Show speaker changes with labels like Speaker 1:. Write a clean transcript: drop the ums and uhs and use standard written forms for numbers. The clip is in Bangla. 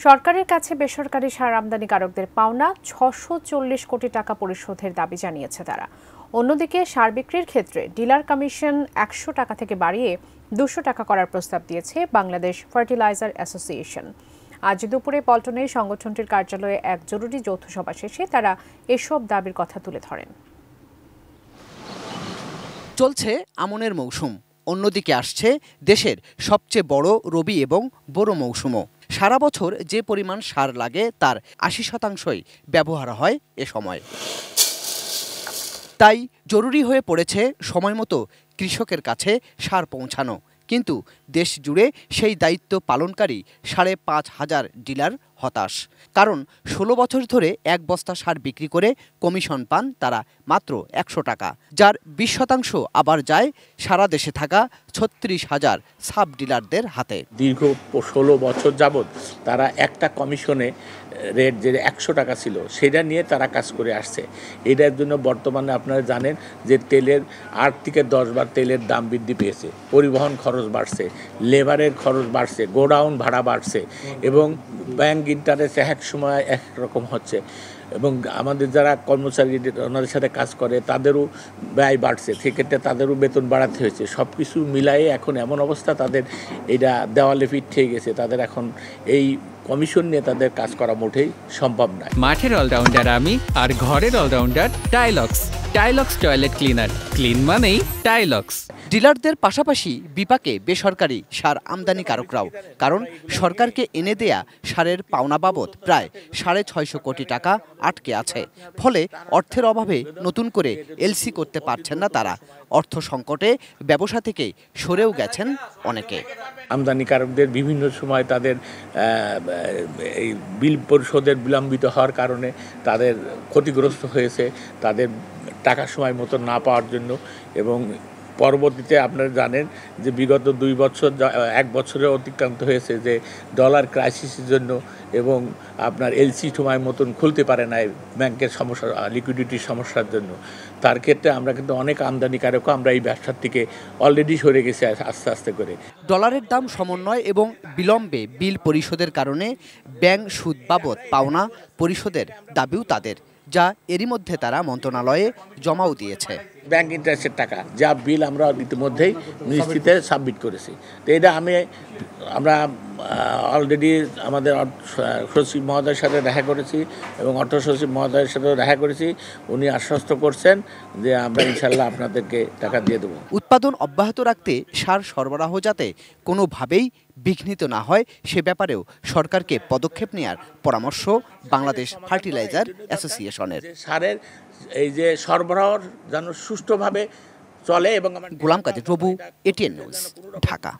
Speaker 1: সরকারের কাছে বেসরকারি সার আমদানিকারকদের পাওনা ৬৪০ কোটি টাকা পরিশোধের দাবি জানিয়েছে তারা। অন্যদিকে সার বিক্রির ক্ষেত্রে ডিলার কমিশন ১০০ টাকা থেকে বাড়িয়ে ২০০ টাকা করার প্রস্তাব দিয়েছে বাংলাদেশ ফার্টিলাইজার অ্যাসোসিয়েশন। আজ দুপুরে পল্টনে সংগঠনটির কার্যালয়ে এক জরুরি যৌথ সভা শেষে তারা এসব দাবির কথা তুলে ধরেন।
Speaker 2: চলছে আমনের মৌসুম, অন্যদিকে আসছে দেশের সবচেয়ে বড় রবি এবং বোরো মৌসুমও। সারা বছর যে পরিমাণ সার লাগে তার ৮০% ব্যবহার হয় এ সময়। তাই জরুরি হয়ে পড়েছে সময়মতো কৃষকের কাছে সার পৌঁছানো। কিন্তু দেশ জুড়ে সেই দায়িত্ব পালনকারী ৫,৫০০ ডিলার হতাশ। কারণ ১৬ বছর ধরে এক বস্তা সার বিক্রি করে কমিশন পান তারা মাত্র ১০০ টাকা, যার ২০% আবার যায় সারা দেশে থাকা ৩৬,০০০ সাব ডিলারদের হাতে।
Speaker 3: দীর্ঘ ১৬ বছর যাবৎ তারা একটা কমিশনে রেট যে ১০০ টাকা ছিল সেটা নিয়ে তারা কাজ করে আসছে। এটার জন্য বর্তমানে আপনারা জানেন যে তেলের ৮ থেকে ১০ বার তেলের দাম বৃদ্ধি পেয়েছে, পরিবহন খরচ বাড়ছে, লেবারের খরচ বাড়ছে, গোডাউন ভাড়া বাড়ছে এবং ব্যাংক ইন্টারেস্ট এক সময় এক রকম হচ্ছে এবং আমাদের যারা কর্মচারী ওনাদের সাথে কাজ করে তাদেরও ব্যয় বাড়ছে, সেক্ষেত্রে তাদেরও বেতন বাড়াতে হয়েছে। সব কিছু মিলায়ে এখন এমন অবস্থা তাদের এটা দেওয়ালে পিঠ খেয়ে গেছে। তাদের এখন এই কমিশন নিয়ে তাদের কাজ করা মোটেই সম্ভব নয়।
Speaker 4: মাঠের অলরাউন্ডার আমি, আর ঘরের allrounder Tilex. Tilex toilet cleaner, clean মানেই টাইলক্স।
Speaker 2: ডিলারদের পাশাপাশি বিপাকে বেসরকারি সার আমদানিকারকরাও, কারণ সরকারকে এনে দেয়া সারের পাওনা বাবদ প্রায় ৬৫০ কোটি টাকা আটকে আছে। ফলে অর্থের অভাবে নতুন করে এলসি করতে পারছেন না তারা। অর্থ সংকটে ব্যবসা থেকে সরেও গেছেন অনেকে।
Speaker 3: আমদানিকারকদের বিভিন্ন সময় তাদের এই বিল পরিশোধের বিলম্বিত হওয়ার কারণে তাদের ক্ষতিগ্রস্ত হয়েছে, তাদের টাকা সময় মতো না পাওয়ার জন্য। এবং পরবর্তীতে আপনারা জানেন যে বিগত ২ বছর ১ বছরে অতিক্রান্ত হয়েছে যে ডলার ক্রাইসিসের জন্য এবং আপনার এলসি সময় মতন খুলতে পারে না ব্যাংকের সমস্যা, লিকুইডিটির সমস্যার জন্য। তার ক্ষেত্রে আমরা কিন্তু অনেক আমদানিকারকও আমরা এই ব্যবসার থেকে অলরেডি সরে গেছি আস্তে আস্তে করে।
Speaker 2: ডলারের দাম সমন্বয় এবং বিলম্বে বিল পরিশোধের কারণে ব্যাংক সুদ বাবদ পাওনা পরিশোধের দাবিও তাদের, যা এরই মধ্যে তারা মন্ত্রণালয়ে জমাও দিয়েছে।
Speaker 3: ব্যাংক ইন্টারেস্টের টাকা যা বিল আমরা ইতিমধ্যেই মিনিস্ট্রিতে সাবমিট করেছি। তো এটা আমরা অলরেডি আমাদের সচিব মহোদয়ের সাথে দেখা করেছি এবং অর্থ সচিব মহোদয়ের সাথেও দেখা করেছি। উনি আশ্বস্ত করছেন যে আমরা ইনশাল্লাহ আপনাদেরকে টাকা দিয়ে দেবো।
Speaker 2: উৎপাদন অব্যাহত রাখতে সার সরবরাহ যাতে কোনোভাবেই বিঘ্নিত না হয় সে ব্যাপারেও সরকারকে পদক্ষেপ নেওয়ার পরামর্শ বাংলাদেশ ফার্টিলাইজার অ্যাসোসিয়েশনের।
Speaker 3: সারের এই যে সরবরাহ যেন সুষ্ঠুভাবে চলে এবং
Speaker 2: গোলাম কাদের প্রভু, এটিএন নিউজ, ঢাকা।